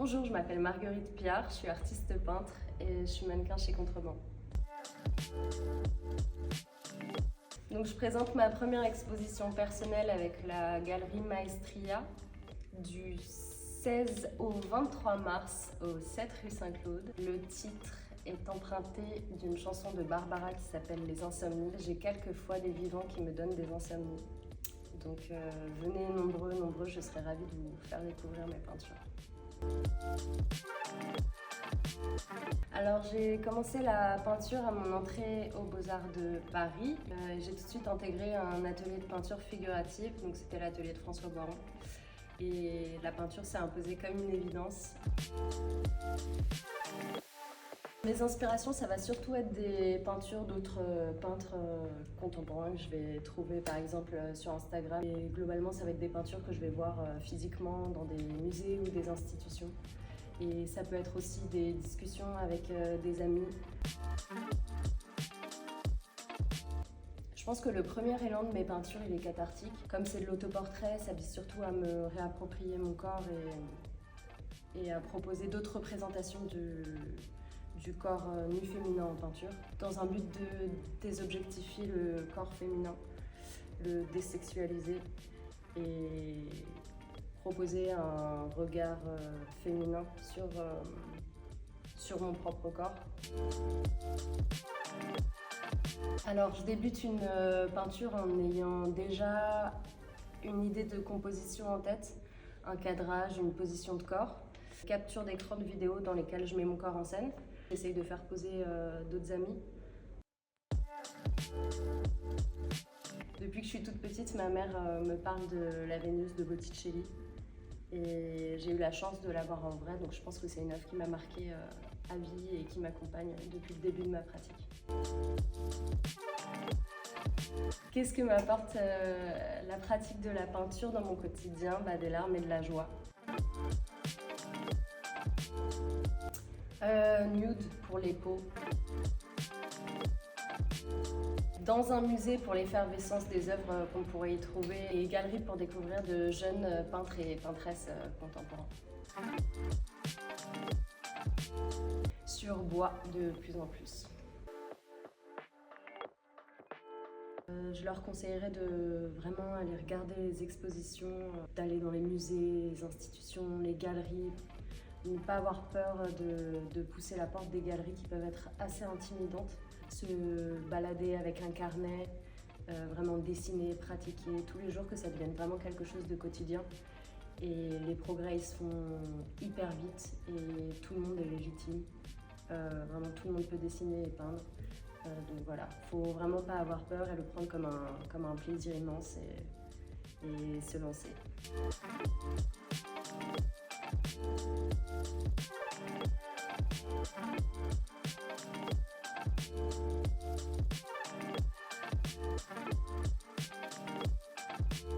Bonjour, je m'appelle Marguerite Piard, je suis artiste peintre et je suis mannequin chez Contreband. Donc je présente ma première exposition personnelle avec la galerie Maestria du 16 au 23 mars au 7 rue Saint-Claude. Le titre est emprunté d'une chanson de Barbara qui s'appelle Les Insomnies. J'ai quelquefois des vivants qui me donnent des insomnies. Donc venez nombreux, je serai ravie de vous faire découvrir mes peintures. Alors j'ai commencé la peinture à mon entrée aux Beaux-Arts de Paris. J'ai tout de suite intégré un atelier de peinture figurative, donc c'était l'atelier de François Boiron. Et la peinture s'est imposée comme une évidence. Mes inspirations, ça va surtout être des peintures d'autres peintres contemporains que je vais trouver par exemple sur Instagram. Et globalement, ça va être des peintures que je vais voir physiquement dans des musées ou des institutions. Et ça peut être aussi des discussions avec des amis. Je pense que le premier élan de mes peintures, il est cathartique. Comme c'est de l'autoportrait, ça vise surtout à me réapproprier mon corps et à proposer d'autres représentations du corps nu féminin en peinture, dans un but de désobjectifier le corps féminin, le désexualiser et proposer un regard féminin sur mon propre corps. Alors je débute une peinture en ayant déjà une idée de composition en tête, un cadrage, une position de corps, capture d'écran de vidéo dans lesquelles je mets mon corps en scène. J'essaye de faire poser d'autres amis. Depuis que je suis toute petite, ma mère me parle de la Vénus de Botticelli. Et j'ai eu la chance de la voir en vrai, donc je pense que c'est une œuvre qui m'a marquée à vie et qui m'accompagne depuis le début de ma pratique. Qu'est-ce que m'apporte la pratique de la peinture dans mon quotidien? Des larmes et de la joie. Nude pour les peaux. Dans un musée pour l'effervescence des œuvres qu'on pourrait y trouver et galerie pour découvrir de jeunes peintres et peintresses contemporains. Sur bois de plus en plus. Je leur conseillerais de vraiment aller regarder les expositions, d'aller dans les musées, les institutions, les galeries. Ne pas avoir peur de pousser la porte des galeries qui peuvent être assez intimidantes. Se balader avec un carnet, vraiment dessiner, pratiquer tous les jours, que ça devienne vraiment quelque chose de quotidien. Et les progrès ils se font hyper vite et tout le monde est légitime. Vraiment tout le monde peut dessiner et peindre. Donc voilà, faut vraiment pas avoir peur et le prendre comme un plaisir immense et se lancer.